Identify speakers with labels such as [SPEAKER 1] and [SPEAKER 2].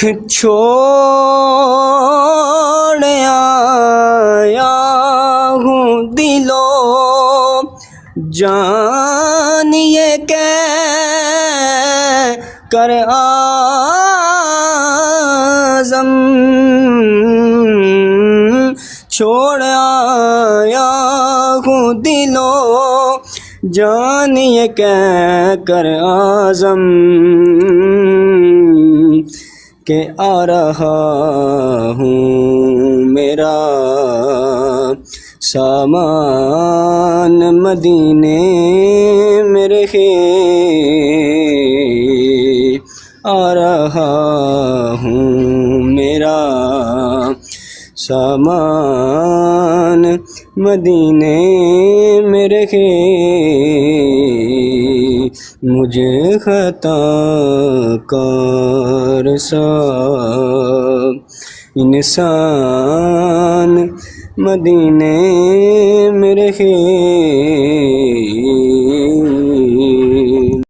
[SPEAKER 1] چھوڑ آیا ہوں دلو جان یہ کہہ کر اعظم، چھوڑ آیا ہوں دلو جان یہ کہہ کر اعظم کہ آ رہا ہوں میرا سامان مدینے میں رہے، آ رہا ہوں میرا سامان مدینے میں رہے، مجھے خطا کار سا انسان مدینے میں رہے۔